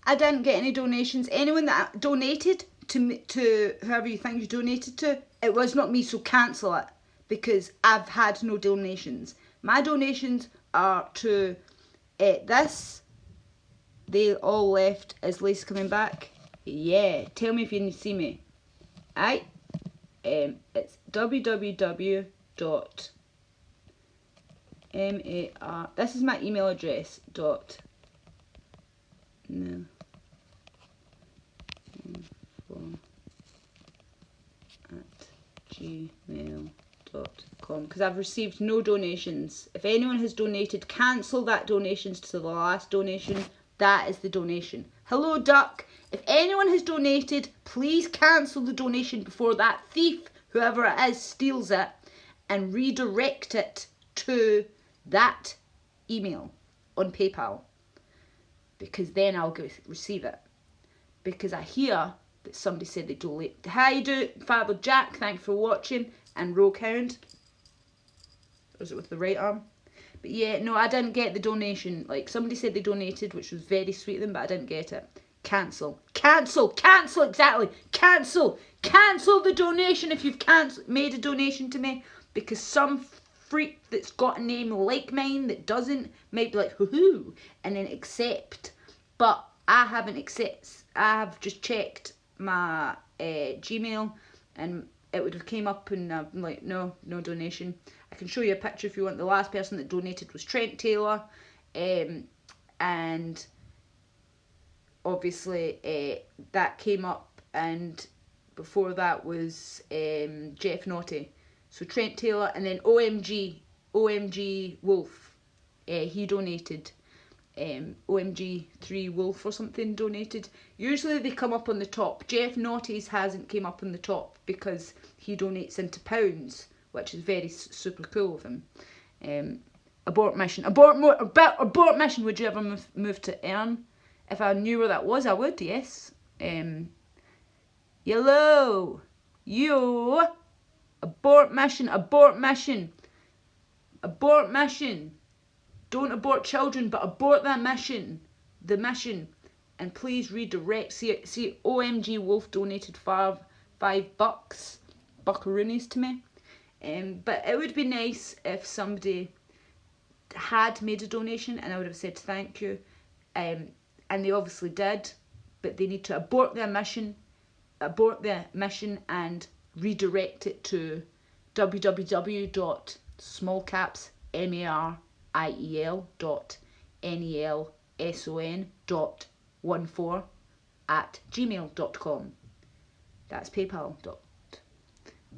I didn't get any donations. Anyone that donated to whoever you think you donated to, it was not me, so cancel it, because I've had no donations. My donations are to this. They all left. Is Lace coming back? Yeah. Tell me if you see me. Aye. It's www. This is my email address. No. At gmail.com, because I've received no donations. If anyone has donated, cancel that donations to the last donation. That is the donation. Hello, duck. If anyone has donated, please cancel the donation before that thief, whoever it is, steals it, and redirect it to that email on PayPal, because then I'll receive it. Because I hear that somebody said they donate. How you do, Father Jack? Thanks for watching. And Roguehound. Was it with the right arm? But yeah, no, I didn't get the donation. Like, somebody said they donated, which was very sweet of them, but I didn't get it. Cancel. Cancel. Cancel, exactly. Cancel. Cancel the donation if you've made a donation to me. Because some freak that's got a name like mine that doesn't might be like, hoo-hoo, and then accept. But I haven't accepted. I have just checked my Gmail, and it would have came up, and I'm like, no donation. I can show you a picture if you want. The last person that donated was Trent Taylor, and obviously that came up, and before that was Jeff Naughty. So Trent Taylor, and then OMG Wolf, he donated. OMG3 Wolf or something donated. Usually they come up on the top. Jeff Naughty's hasn't came up on the top because he donates into pounds, which is very super cool of him. Abort mission. Abort mission. Would you ever move to Earn? If I knew where that was, I would, yes. Yellow. Yo. Abort mission. Abort mission. Abort mission. Don't abort children, but abort that mission. The mission. And please redirect. See, OMG Wolf donated $5 buckaroonies to me. But it would be nice if somebody had made a donation and I would have said thank you. And they obviously did. But they need to abort the mission and redirect it to www.smallcapsmelson.14@gmail.com. That's PayPal.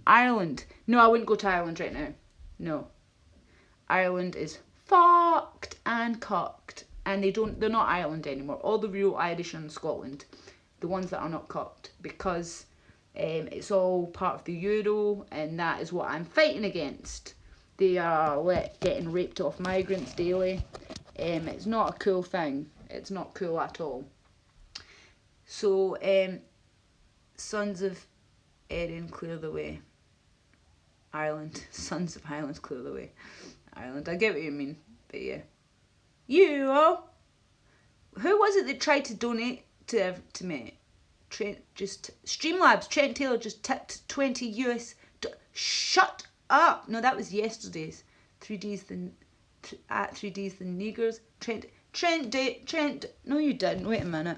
Ireland. No, I wouldn't go to Ireland right now. No. Ireland is fucked and cocked. And they're not Ireland anymore. All the real Irish are in Scotland. The ones that are not cocked. Because it's all part of the Euro, and that is what I'm fighting against. They are getting raped off migrants daily. It's not a cool thing. It's not cool at all. So, Sons of Erin, clear the way. Ireland. Sons of Ireland, clear the way. Ireland. I get what you mean. But yeah. Who was it that tried to donate to me? Streamlabs. Trent Taylor just tipped 20 US. Shut up! No, that was yesterday's. 3D's the niggers. Trent. No, you didn't. Wait a minute.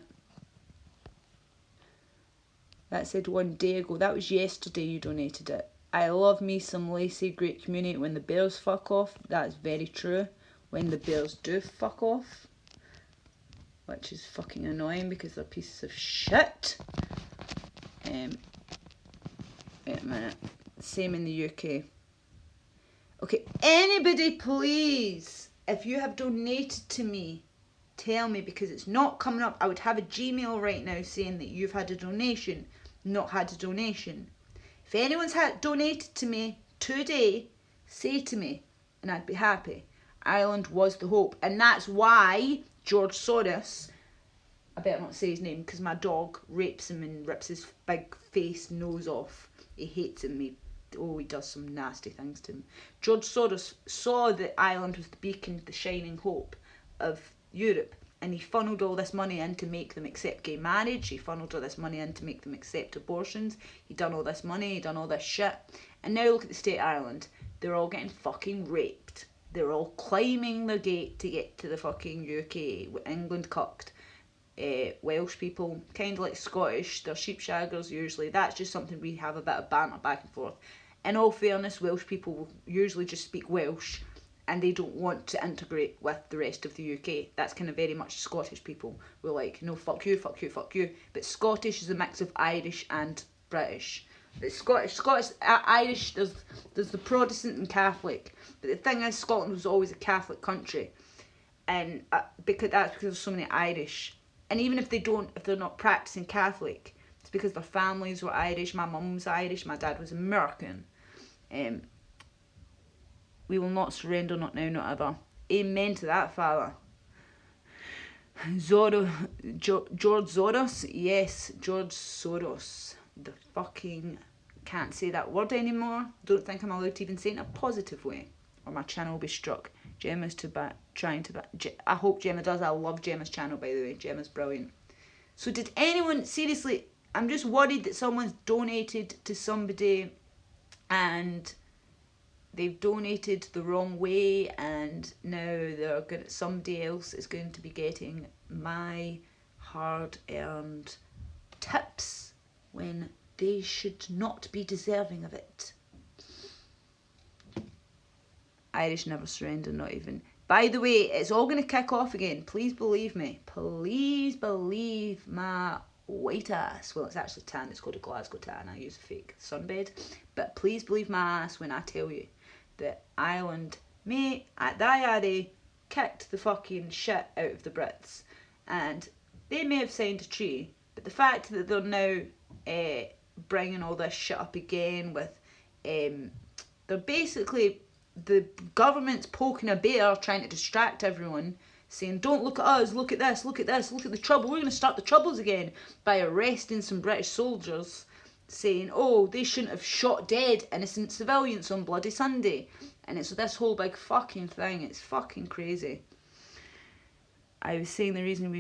That said 1 day ago. That was yesterday you donated it. I love me some Lacy. Great community. When the bears fuck off. That's very true. When the bears do fuck off. Which is fucking annoying because they're pieces of shit. Wait a minute. Same in the UK. Okay, anybody please, if you have donated to me, tell me, because it's not coming up. I would have a Gmail right now saying that you've had a donation, not had a donation. If anyone's donated to me today, say to me, and I'd be happy. Ireland was the hope, and that's why George Soros, I better not say his name because my dog rapes him and rips his big face nose off. He hates him. He does some nasty things to him. George Soros saw that Ireland was the beacon, the shining hope of Europe, And he funneled all this money in to make them accept gay marriage. He funneled all this money in to make them accept abortions. He done all this money. He done all this shit. And now look at the state of Ireland. They're all getting fucking raped. They're all climbing the gate to get to the fucking UK. England cucked. Welsh people, kind of like Scottish. They're sheepshaggers usually. That's just something we have a bit of banter back and forth. In all fairness, Welsh people will usually just speak Welsh. And they don't want to integrate with the rest of the UK. That's kind of very much Scottish people. We're like, no, fuck you, fuck you, fuck you. But Scottish is a mix of Irish and British. But Scottish, Irish, there's the Protestant and Catholic. But the thing is, Scotland was always a Catholic country. And because there's so many Irish. And even if they're not practicing Catholic, it's because their families were Irish. My mum was Irish, my dad was American. We will not surrender, not now, not ever. Amen to that, Father. George Soros? Yes, George Soros. The fucking... Can't say that word anymore. Don't think I'm allowed to even say it in a positive way. Or my channel will be struck. Gemma's trying to... I hope Gemma does. I love Gemma's channel, by the way. Gemma's brilliant. So did anyone... Seriously, I'm just worried that someone's donated to somebody and... they've donated the wrong way, and now somebody else is going to be getting my hard-earned tips when they should not be deserving of it. Irish never surrender, not even. By the way, it's all going to kick off again. Please believe me. Please believe my white ass. Well, it's actually tan. It's called a Glasgow tan. I use a fake sunbed. But please believe my ass when I tell you that Ireland may, at the IRA, kicked the fucking shit out of the Brits. And they may have signed a treaty, but the fact that they're now bringing all this shit up again with... they're basically... the government's poking a bear, trying to distract everyone, saying, don't look at us, look at this, look at this, look at the trouble, we're going to start the troubles again, by arresting some British soldiers, saying, oh, they shouldn't have shot dead innocent civilians on Bloody Sunday. And it's this whole big fucking thing. It's fucking crazy. I was saying the reason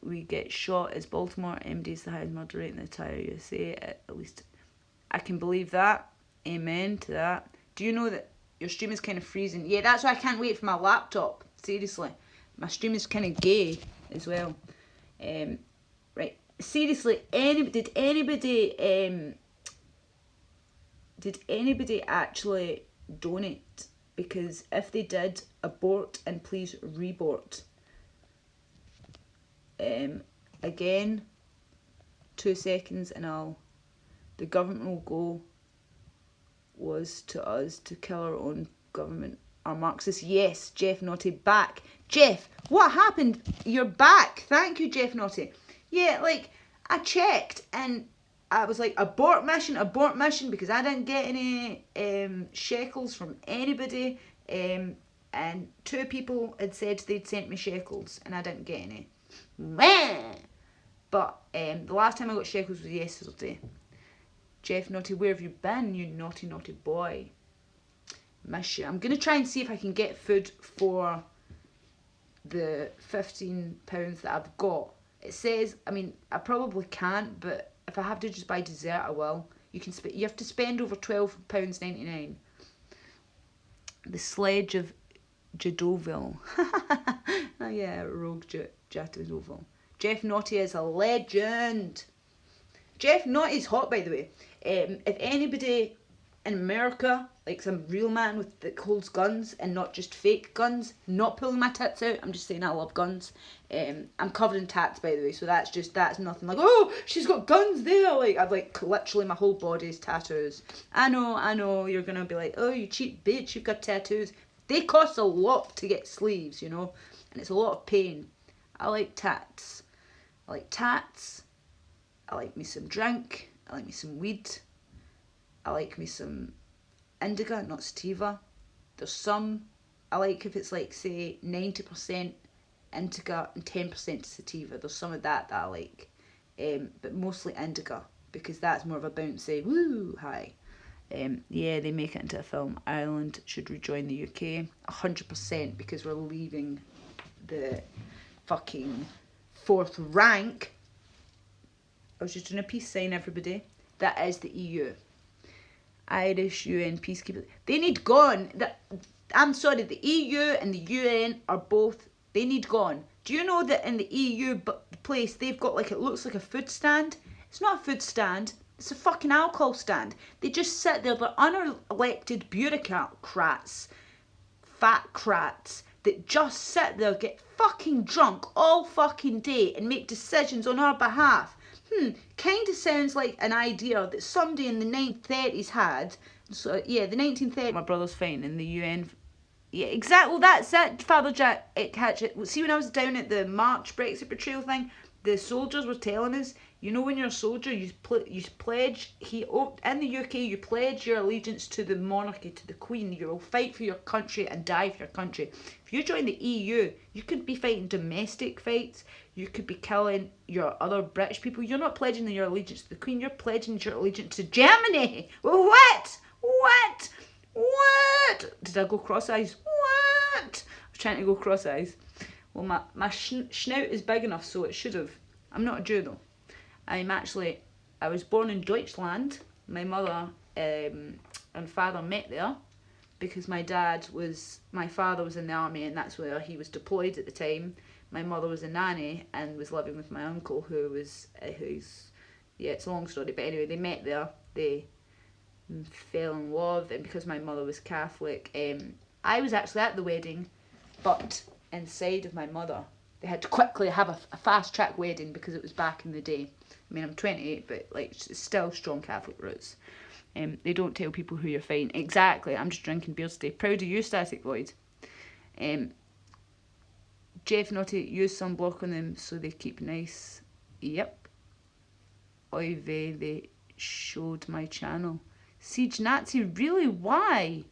we get shot is Baltimore MD's the highest murder rate in the entire USA. At least I can believe that. Amen to that. Do you know that your stream is kind of freezing? Yeah, that's why I can't wait for my laptop. Seriously. My stream is kind of gay as well. Right. Seriously, did anybody actually donate? Because if they did, abort and please rebort. Again, 2 seconds and the government will go was to us to kill our own government. Are Marxists? Yes, Jeff Naughty back. Jeff, what happened? You're back. Thank you, Jeff Naughty. Yeah, like, I checked and I was like, abort mission, because I didn't get any shekels from anybody. And 2 people had said they'd sent me shekels and I didn't get any. But the last time I got shekels was yesterday. Jeff Naughty, where have you been, you naughty, naughty boy? Miss you. I'm going to try and see if I can get food for the £15 that I've got. It says, I mean, I probably can't, but if I have to just buy dessert, I will. You have to spend over £12.99. The Sledge of Jadoville. Oh yeah, Rogue Jadoville. Jeff Naughty is a legend. Jeff Naughty's hot, by the way. If anybody in America, like some real man that holds guns and not just fake guns, not pulling my tits out, I'm just saying I love guns. I'm covered in tats, by the way, so that's nothing like, oh, she's got guns there. Like, I've like literally my whole body is tattoos. I know, you're gonna be like, oh, you cheap bitch, you've got tattoos. They cost a lot to get sleeves, you know, and it's a lot of pain. I like tats. I like me some drink. I like me some weed. I like me some indica, not sativa. There's some, I like if it's like, say, 90% indica and 10% sativa. There's some of that I like. But mostly indica, because that's more of a bouncy, woo, high. Yeah, they make it into a film. Ireland should rejoin the UK. 100%, because we're leaving the fucking 4th rank. I was just doing a peace sign, everybody. That is the EU. Irish UN peacekeepers. They need gone. I'm sorry, the EU and the UN are both, they need gone. Do you know that in the EU place, they've got like, it looks like a food stand? It's not a food stand. It's a fucking alcohol stand. They just sit there. They're unelected bureaucrats, fat crats, that just sit there, get fucking drunk all fucking day and make decisions on our behalf. Kind of sounds like an idea that somebody in the 1930s had. So yeah, the 1930s. My brother's fighting in the UN. Yeah, exactly. Well, that's it, Father Jack. See, when I was down at the March Brexit betrayal thing, the soldiers were telling us, you know, when you're a soldier, you pledge. In the UK, you pledge your allegiance to the monarchy, to the Queen. You will fight for your country and die for your country. If you join the EU, you could be fighting domestic fights. You could be killing your other British people. You're not pledging your allegiance to the Queen. You're pledging your allegiance to Germany. What? What? What? Did I go cross-eyes? What? I was trying to go cross-eyes. Well, my snout is big enough, so it should have. I'm not a Jew, though. I was born in Deutschland. My mother and father met there because my father was in the army, and that's where he was deployed at the time. My mother was a nanny and was living with my uncle, who's it's a long story, but anyway, they met there. They fell in love, and because my mother was Catholic, I was actually at the wedding, but inside of my mother, they had to quickly have a fast track wedding because it was back in the day. I mean, I'm 28, but like, it's still strong Catholic roots. They don't tell people who you're fighting. Exactly. I'm just drinking beer today. Proud of you, Static Void. Jeff not to use sunblock on them so they keep nice. Yep. Oy vey, they showed my channel. Siege Nazi, really? Why?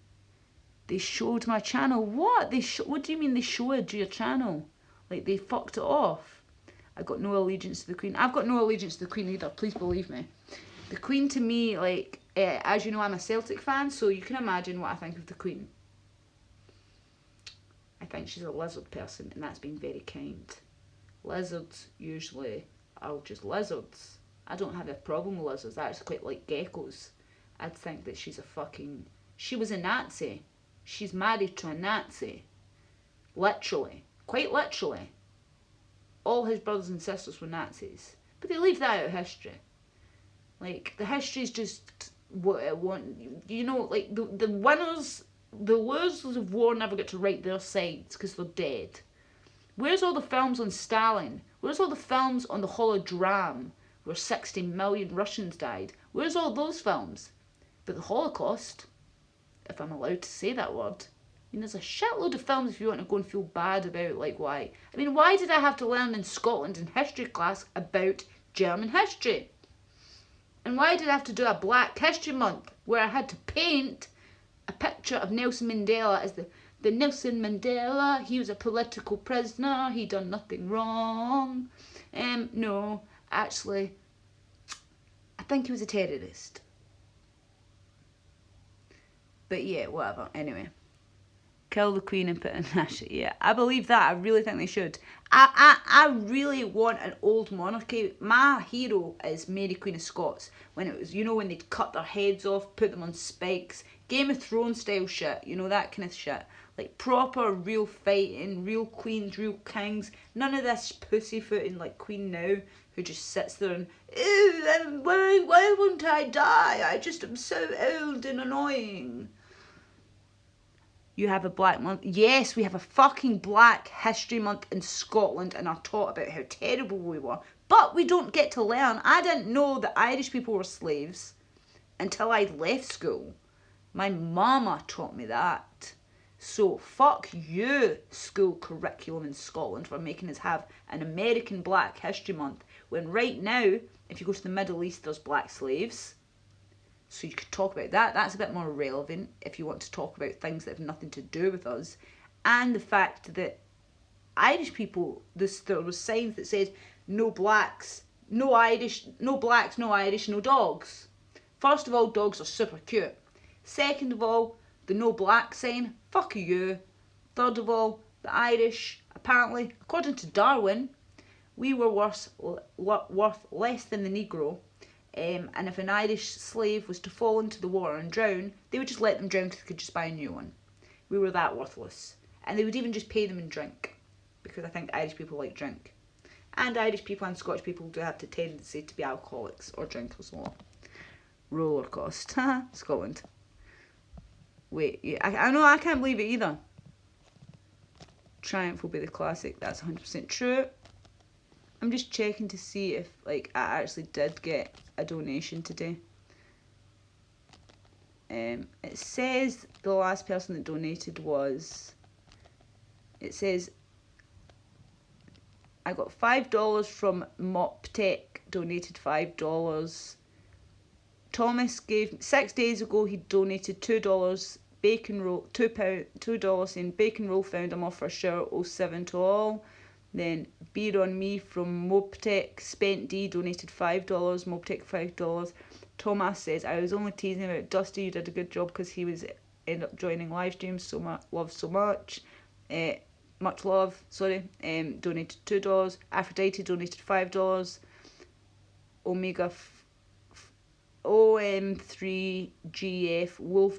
They showed my channel. What? What do you mean they showed your channel? Like, they fucked it off. I got no allegiance to the Queen. I've got no allegiance to the Queen either, please believe me. The Queen to me, like, as you know, I'm a Celtic fan, so you can imagine what I think of the Queen. I think she's a lizard person, and that's being very kind. Lizards usually are just lizards. I don't have a problem with lizards. I actually quite like geckos. I'd think that she was a Nazi. She's married to a Nazi. Literally. Quite literally. All his brothers and sisters were Nazis. But they leave that out of history. Like, the history's just what it wants. You know, like, the winners, the losers of war never get to write their sides because they're dead. Where's all the films on Stalin? Where's all the films on the Hologram where 60 million Russians died? Where's all those films? But the Holocaust, if I'm allowed to say that word, I mean, there's a shitload of films if you want to go and feel bad about, like, why. I mean, why did I have to learn in Scotland in history class about German history? And why did I have to do a Black History Month where I had to paint a picture of Nelson Mandela as the Nelson Mandela, he was a political prisoner, he done nothing wrong. No, actually, I think he was a terrorist. But yeah, whatever, anyway. Kill the Queen and put in Nash. Yeah, I believe that. I really think they should. I really want an old monarchy. My hero is Mary Queen of Scots. When it was, you know, when they'd cut their heads off, put them on spikes. Game of Thrones style shit. You know, that kind of shit. Like proper, real fighting, real queens, real kings. None of this pussyfooting like Queen now, who just sits there and, why won't I die? I just am so old and annoying. You have a Black Month. Yes, we have a fucking Black History Month in Scotland and are taught about how terrible we were. But we don't get to learn. I didn't know that Irish people were slaves until I left school. My mama taught me that. So fuck you, school curriculum in Scotland, for making us have an American Black History Month. When right now, if you go to the Middle East, there's black slaves. So you could talk about that. That's a bit more relevant if you want to talk about things that have nothing to do with us. And the fact that Irish people, there was signs that said no blacks, no Irish, no blacks, no Irish, no dogs. First of all, dogs are super cute. Second of all, the no black sign, fuck you. Third of all, the Irish are apparently, according to Darwin, we were worth less than the Negro. And if an Irish slave was to fall into the water and drown, they would just let them drown because they could just buy a new one. We were that worthless. And they would even just pay them in drink, because I think Irish people like drink. And Irish people and Scottish people do have the tendency to be alcoholics or drinkers a lot. Roller cost. Scotland. Wait, yeah, I know, I can't believe it either. Triumph will be the classic. That's 100% true. I'm just checking to see if I actually did get a donation today. It says the last person that donated was, it says I got $5 from MopTech, donated $5. Thomas gave 6 days ago, he donated $2. Bacon roll, $2 saying bacon roll found. I'm off for a shower. 07 to all. Then Beer on Me from MopTech. Spent D donated $5. MopTech $5. Thomas says, I was only teasing about Dusty. You did a good job because he was end up joining live streams. So much love, so much. Much love. Sorry. Donated $2. Aphrodite donated $5. Omega OM3GF Wolf